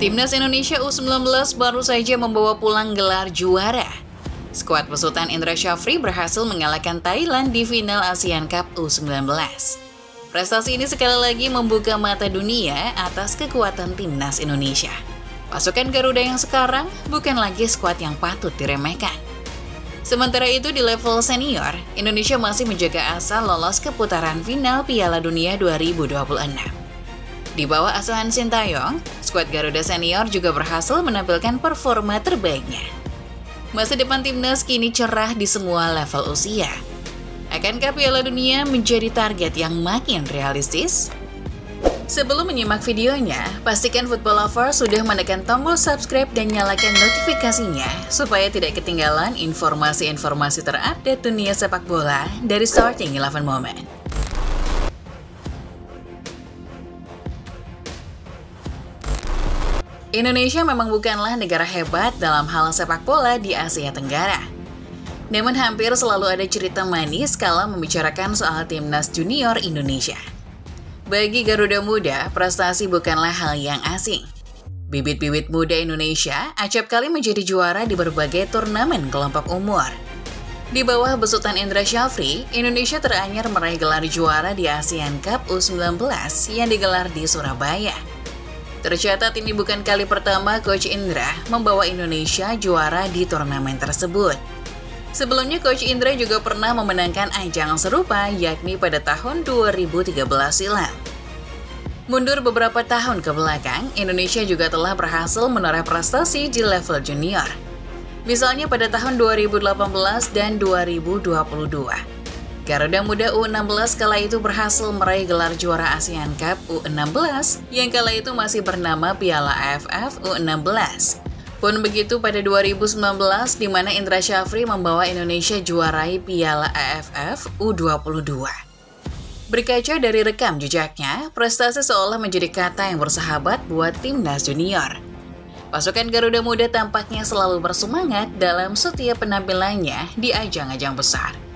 Timnas Indonesia U19 baru saja membawa pulang gelar juara. Skuad besutan Indra Syafri berhasil mengalahkan Thailand di final ASEAN Cup U19. Prestasi ini sekali lagi membuka mata dunia atas kekuatan Timnas Indonesia. Pasukan Garuda yang sekarang bukan lagi skuad yang patut diremehkan. Sementara itu di level senior, Indonesia masih menjaga asa lolos ke putaran final Piala Dunia 2026. Di bawah asuhan Sintayong, skuad Garuda Senior juga berhasil menampilkan performa terbaiknya. Masa depan timnas kini cerah di semua level usia. Akankah Piala Dunia menjadi target yang makin realistis? Sebelum menyimak videonya, pastikan Football Lover sudah menekan tombol subscribe dan nyalakan notifikasinya supaya tidak ketinggalan informasi-informasi terupdate dunia sepak bola dari Starting 11 Moment. Indonesia memang bukanlah negara hebat dalam hal sepak bola di Asia Tenggara. Namun hampir selalu ada cerita manis kala membicarakan soal timnas junior Indonesia. Bagi Garuda Muda, prestasi bukanlah hal yang asing. Bibit-bibit muda Indonesia acap kali menjadi juara di berbagai turnamen kelompok umur. Di bawah besutan Indra Syafri, Indonesia teranyar meraih gelar juara di ASEAN Cup U19 yang digelar di Surabaya. Tercatat ini bukan kali pertama Coach Indra membawa Indonesia juara di turnamen tersebut. Sebelumnya Coach Indra juga pernah memenangkan ajang serupa yakni pada tahun 2013 silam. Mundur beberapa tahun ke belakang, Indonesia juga telah berhasil menoreh prestasi di level junior. Misalnya pada tahun 2018 dan 2022. Garuda Muda U16 kala itu berhasil meraih gelar juara ASEAN Cup U16 yang kala itu masih bernama Piala AFF U16. Pun begitu pada 2019 di mana Indra Syafri membawa Indonesia juarai Piala AFF U22. Berkaca dari rekam jejaknya, prestasi seolah menjadi kata yang bersahabat buat timnas junior. Pasukan Garuda Muda tampaknya selalu bersemangat dalam setiap penampilannya di ajang-ajang besar.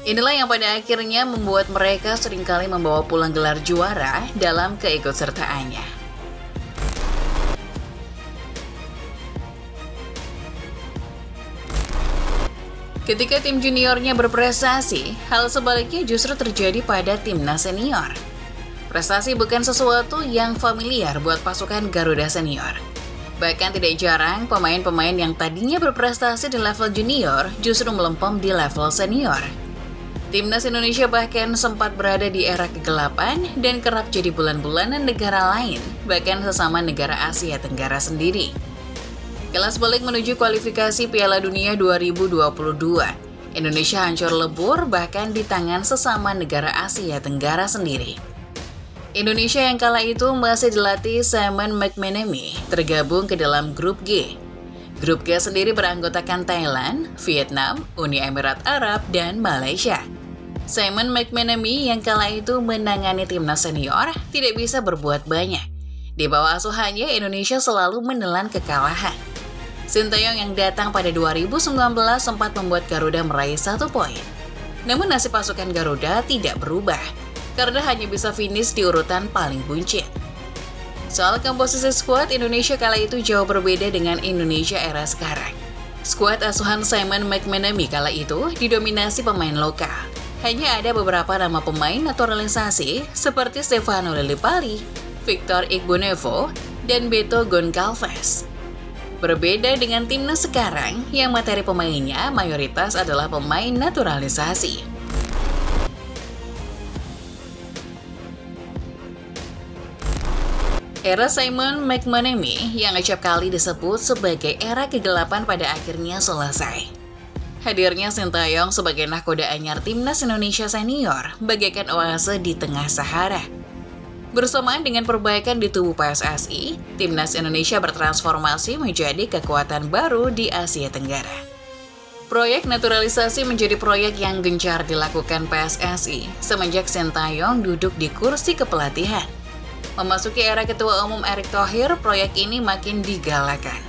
Inilah yang pada akhirnya membuat mereka seringkali membawa pulang gelar juara dalam keikutsertaannya. Ketika tim juniornya berprestasi, hal sebaliknya justru terjadi pada timnas senior. Prestasi bukan sesuatu yang familiar buat pasukan Garuda Senior. Bahkan tidak jarang pemain-pemain yang tadinya berprestasi di level junior justru melempem di level senior. Timnas Indonesia bahkan sempat berada di era kegelapan dan kerap jadi bulan-bulanan negara lain, bahkan sesama negara Asia Tenggara sendiri. Kelas balik menuju kualifikasi Piala Dunia 2022, Indonesia hancur lebur bahkan di tangan sesama negara Asia Tenggara sendiri. Indonesia yang kala itu masih dilatih Simon McManamy tergabung ke dalam grup G. Grup G sendiri beranggotakan Thailand, Vietnam, Uni Emirat Arab, dan Malaysia. Simon McManamy yang kala itu menangani timnas senior tidak bisa berbuat banyak. Di bawah asuhannya, Indonesia selalu menelan kekalahan. Sintayong yang datang pada 2019 sempat membuat Garuda meraih 1 poin. Namun nasib pasukan Garuda tidak berubah, karena hanya bisa finish di urutan paling buncit. Soal komposisi skuad, Indonesia kala itu jauh berbeda dengan Indonesia era sekarang. Skuad asuhan Simon McManamy kala itu didominasi pemain lokal. Hanya ada beberapa nama pemain naturalisasi seperti Stefano Lillipali, Victor Igbonevo, dan Beto Goncalves. Berbeda dengan timnas sekarang yang materi pemainnya mayoritas adalah pemain naturalisasi. Era Simon McManamy yang acap kali disebut sebagai era kegelapan pada akhirnya selesai. Hadirnya Sintayong sebagai nahkoda anyar timnas Indonesia senior bagaikan oase di tengah Sahara. Bersamaan dengan perbaikan di tubuh PSSI, timnas Indonesia bertransformasi menjadi kekuatan baru di Asia Tenggara. Proyek naturalisasi menjadi proyek yang gencar dilakukan PSSI semenjak Sintayong duduk di kursi kepelatihan. Memasuki era Ketua Umum Erick Thohir, proyek ini makin digalakan.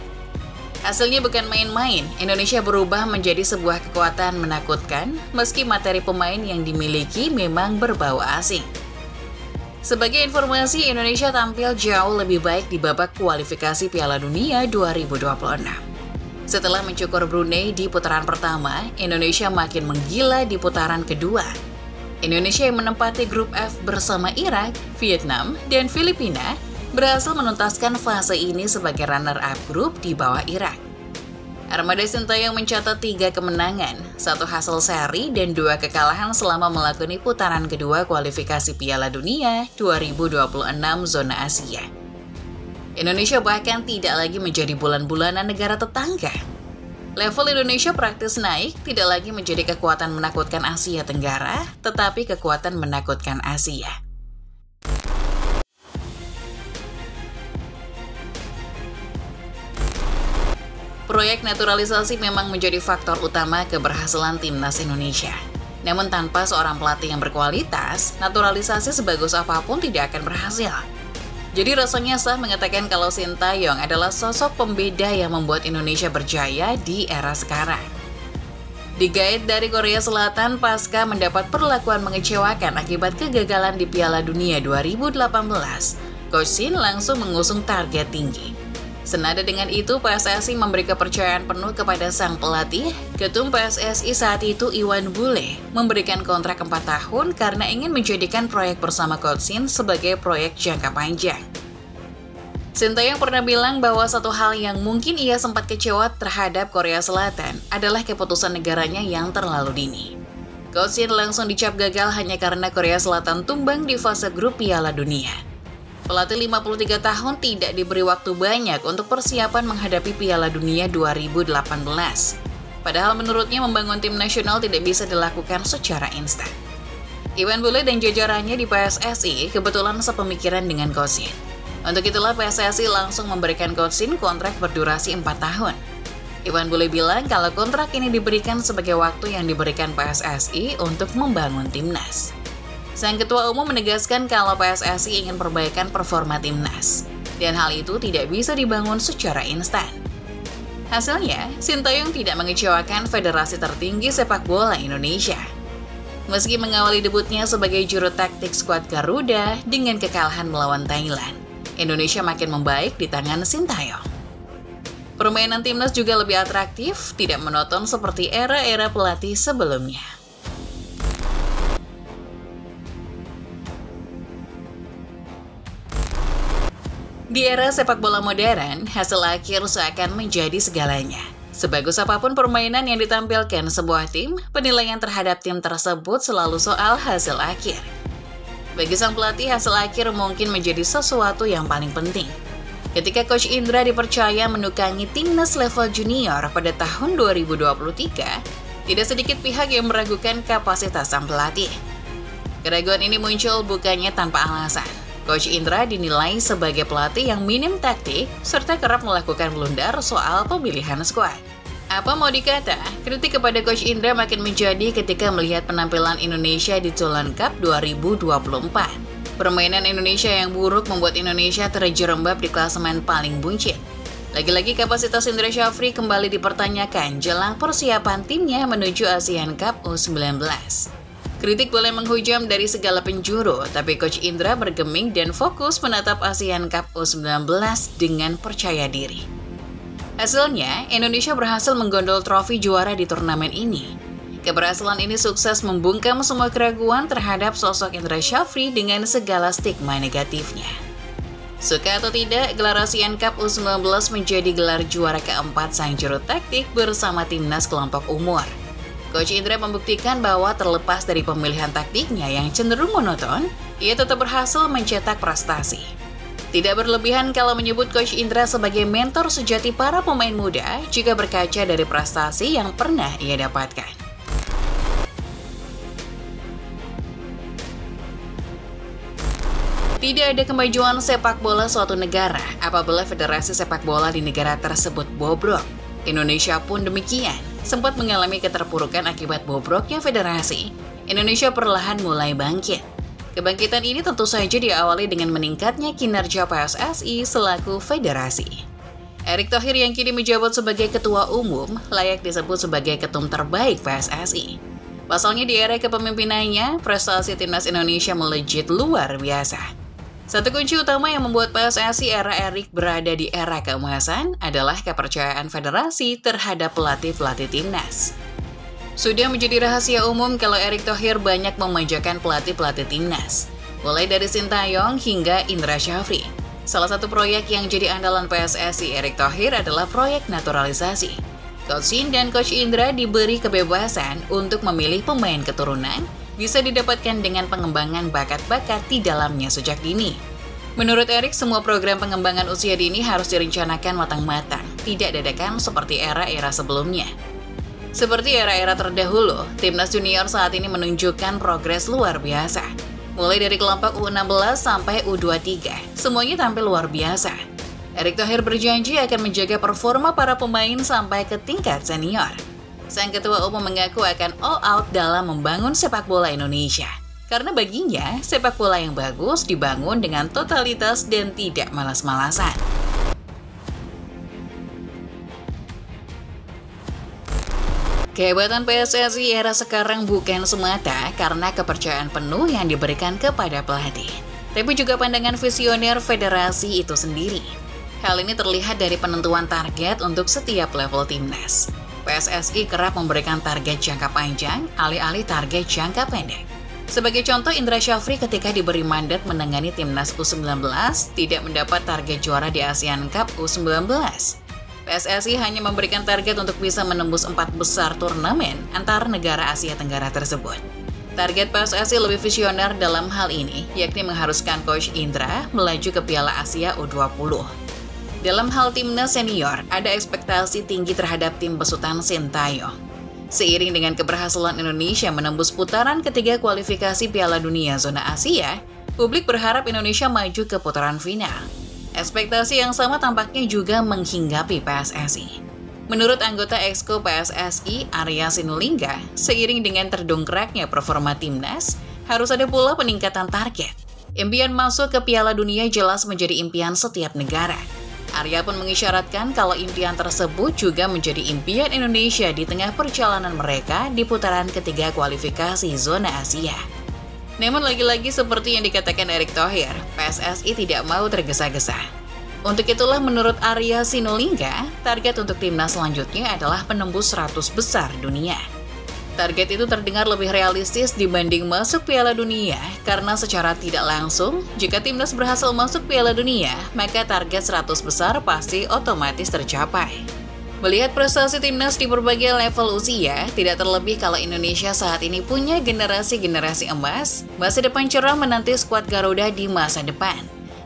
Hasilnya bukan main-main, Indonesia berubah menjadi sebuah kekuatan menakutkan meski materi pemain yang dimiliki memang berbau asing. Sebagai informasi, Indonesia tampil jauh lebih baik di babak kualifikasi Piala Dunia 2026. Setelah mencukur Brunei di putaran pertama, Indonesia makin menggila di putaran kedua. Indonesia yang menempati grup F bersama Irak, Vietnam, dan Filipina berhasil menuntaskan fase ini sebagai runner-up grup di bawah Irak. Armada Sintayong mencatat 3 kemenangan, 1 hasil seri, dan 2 kekalahan selama melakoni putaran kedua kualifikasi Piala Dunia 2026 zona Asia. Indonesia bahkan tidak lagi menjadi bulan-bulanan negara tetangga. Level Indonesia praktis naik, tidak lagi menjadi kekuatan menakutkan Asia Tenggara, tetapi kekuatan menakutkan Asia. Proyek naturalisasi memang menjadi faktor utama keberhasilan timnas Indonesia. Namun tanpa seorang pelatih yang berkualitas, naturalisasi sebagus apapun tidak akan berhasil. Jadi rasanya sah mengatakan kalau Sintayong adalah sosok pembeda yang membuat Indonesia berjaya di era sekarang. Digait dari Korea Selatan pasca mendapat perlakuan mengecewakan akibat kegagalan di Piala Dunia 2018, Coach Shin langsung mengusung target tinggi. Senada dengan itu, PSSI memberi kepercayaan penuh kepada sang pelatih. Ketum PSSI saat itu, Iwan Bule, memberikan kontrak 4 tahun karena ingin menjadikan proyek bersama Coach Shin sebagai proyek jangka panjang. Sintayong pernah bilang bahwa satu hal yang mungkin ia sempat kecewa terhadap Korea Selatan adalah keputusan negaranya yang terlalu dini. Coach Shin langsung dicap gagal hanya karena Korea Selatan tumbang di fase grup Piala Dunia. Pelatih 53 tahun tidak diberi waktu banyak untuk persiapan menghadapi Piala Dunia 2018. Padahal menurutnya membangun tim nasional tidak bisa dilakukan secara instan. Iwan Bule dan jajarannya di PSSI kebetulan sepemikiran dengan Coach Shin. Untuk itulah PSSI langsung memberikan Coach Shin kontrak berdurasi 4 tahun. Iwan Bule bilang kalau kontrak ini diberikan sebagai waktu yang diberikan PSSI untuk membangun timnas. Sang Ketua Umum menegaskan kalau PSSI ingin perbaikan performa timnas, dan hal itu tidak bisa dibangun secara instan. Hasilnya, Sintayong tidak mengecewakan federasi tertinggi sepak bola Indonesia. Meski mengawali debutnya sebagai juru taktik skuad Garuda dengan kekalahan melawan Thailand, Indonesia makin membaik di tangan Sintayong. Permainan timnas juga lebih atraktif, tidak monoton seperti era-era pelatih sebelumnya. Di era sepak bola modern, hasil akhir seakan menjadi segalanya. Sebagus apapun permainan yang ditampilkan sebuah tim, penilaian terhadap tim tersebut selalu soal hasil akhir. Bagi sang pelatih, hasil akhir mungkin menjadi sesuatu yang paling penting. Ketika Coach Indra dipercaya menukangi timnas level junior pada tahun 2023, tidak sedikit pihak yang meragukan kapasitas sang pelatih. Keraguan ini muncul bukannya tanpa alasan. Coach Indra dinilai sebagai pelatih yang minim taktik serta kerap melakukan blunder soal pemilihan skuad. Apa mau dikata, kritik kepada Coach Indra makin menjadi ketika melihat penampilan Indonesia di Thailand Cup 2024. Permainan Indonesia yang buruk membuat Indonesia terjerembab di klasemen paling buncit. Lagi-lagi kapasitas Indra Syafri kembali dipertanyakan jelang persiapan timnya menuju ASEAN Cup U19. Kritik boleh menghujam dari segala penjuru, tapi Coach Indra bergeming dan fokus menatap ASEAN Cup U19 dengan percaya diri. Hasilnya, Indonesia berhasil menggondol trofi juara di turnamen ini. Keberhasilan ini sukses membungkam semua keraguan terhadap sosok Indra Syafri dengan segala stigma negatifnya. Suka atau tidak, gelar ASEAN Cup U19 menjadi gelar juara keempat sang juru taktik bersama timnas kelompok umur. Coach Indra membuktikan bahwa terlepas dari pemilihan taktiknya yang cenderung monoton, ia tetap berhasil mencetak prestasi. Tidak berlebihan kalau menyebut Coach Indra sebagai mentor sejati para pemain muda jika berkaca dari prestasi yang pernah ia dapatkan. Tidak ada kemajuan sepak bola suatu negara apabila federasi sepak bola di negara tersebut bobrok. Indonesia pun demikian, sempat mengalami keterpurukan akibat bobroknya federasi. Indonesia perlahan mulai bangkit. Kebangkitan ini tentu saja diawali dengan meningkatnya kinerja PSSI selaku federasi. Erick Thohir yang kini menjabat sebagai ketua umum layak disebut sebagai ketum terbaik PSSI. Pasalnya di era kepemimpinannya, prestasi timnas Indonesia melejit luar biasa. Satu kunci utama yang membuat PSSI era Erik berada di era keemasan adalah kepercayaan federasi terhadap pelatih-pelatih timnas. Sudah menjadi rahasia umum kalau Erick Thohir banyak memanjakan pelatih-pelatih timnas, mulai dari Sintayong hingga Indra Syafri. Salah satu proyek yang jadi andalan PSSI Erick Thohir adalah proyek naturalisasi. Coach Shin dan Coach Indra diberi kebebasan untuk memilih pemain keturunan, bisa didapatkan dengan pengembangan bakat-bakat di dalamnya sejak dini. Menurut Erick, semua program pengembangan usia dini harus direncanakan matang-matang, tidak dadakan seperti era-era sebelumnya. Seperti era-era terdahulu, timnas junior saat ini menunjukkan progres luar biasa. Mulai dari kelompok U16 sampai U23, semuanya tampil luar biasa. Erick Thohir berjanji akan menjaga performa para pemain sampai ke tingkat senior. Sang ketua umum mengaku akan all out dalam membangun sepak bola Indonesia. Karena baginya, sepak bola yang bagus dibangun dengan totalitas dan tidak malas-malasan. Kehebatan PSSI era sekarang bukan semata karena kepercayaan penuh yang diberikan kepada pelatih, tapi juga pandangan visioner federasi itu sendiri. Hal ini terlihat dari penentuan target untuk setiap level timnas. PSSI kerap memberikan target jangka panjang, alih-alih target jangka pendek. Sebagai contoh, Indra Syafri ketika diberi mandat menangani timnas U19 tidak mendapat target juara di ASEAN Cup U19. PSSI hanya memberikan target untuk bisa menembus 4 besar turnamen antar negara Asia Tenggara tersebut. Target PSSI lebih visioner dalam hal ini, yakni mengharuskan Coach Indra melaju ke Piala Asia U20. Dalam hal timnas senior, ada ekspektasi tinggi terhadap tim besutan Sintayong. Seiring dengan keberhasilan Indonesia menembus putaran ketiga kualifikasi Piala Dunia Zona Asia, publik berharap Indonesia maju ke putaran final. Ekspektasi yang sama tampaknya juga menghinggapi PSSI. Menurut anggota Exco PSSI, Arya Sinulinga, seiring dengan terdongkraknya performa timnas, harus ada pula peningkatan target. Impian masuk ke Piala Dunia jelas menjadi impian setiap negara. Arya pun mengisyaratkan kalau impian tersebut juga menjadi impian Indonesia di tengah perjalanan mereka di putaran ketiga kualifikasi Zona Asia. Namun lagi-lagi seperti yang dikatakan Erick Thohir, PSSI tidak mau tergesa-gesa. Untuk itulah menurut Arya Sinulinga, target untuk timnas selanjutnya adalah penembus 100 besar dunia. Target itu terdengar lebih realistis dibanding masuk Piala Dunia, karena secara tidak langsung, jika timnas berhasil masuk Piala Dunia, maka target 100 besar pasti otomatis tercapai. Melihat prestasi timnas di berbagai level usia, tidak terlebih kalau Indonesia saat ini punya generasi-generasi emas, masa depan cerah menanti skuad Garuda di masa depan.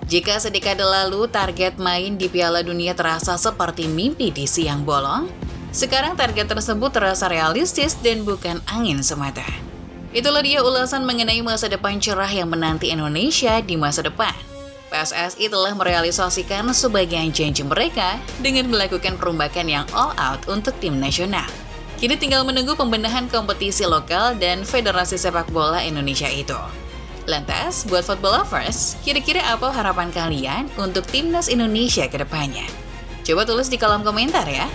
Jika sedekade lalu target main di Piala Dunia terasa seperti mimpi di siang bolong, sekarang target tersebut terasa realistis dan bukan angin semata. Itulah dia ulasan mengenai masa depan cerah yang menanti Indonesia di masa depan. PSSI telah merealisasikan sebagian janji mereka dengan melakukan perombakan yang all out untuk tim nasional. Kini tinggal menunggu pembenahan kompetisi lokal dan Federasi Sepak Bola Indonesia itu. Lantas, buat football lovers, kira-kira apa harapan kalian untuk timnas Indonesia ke depannya? Coba tulis di kolom komentar ya.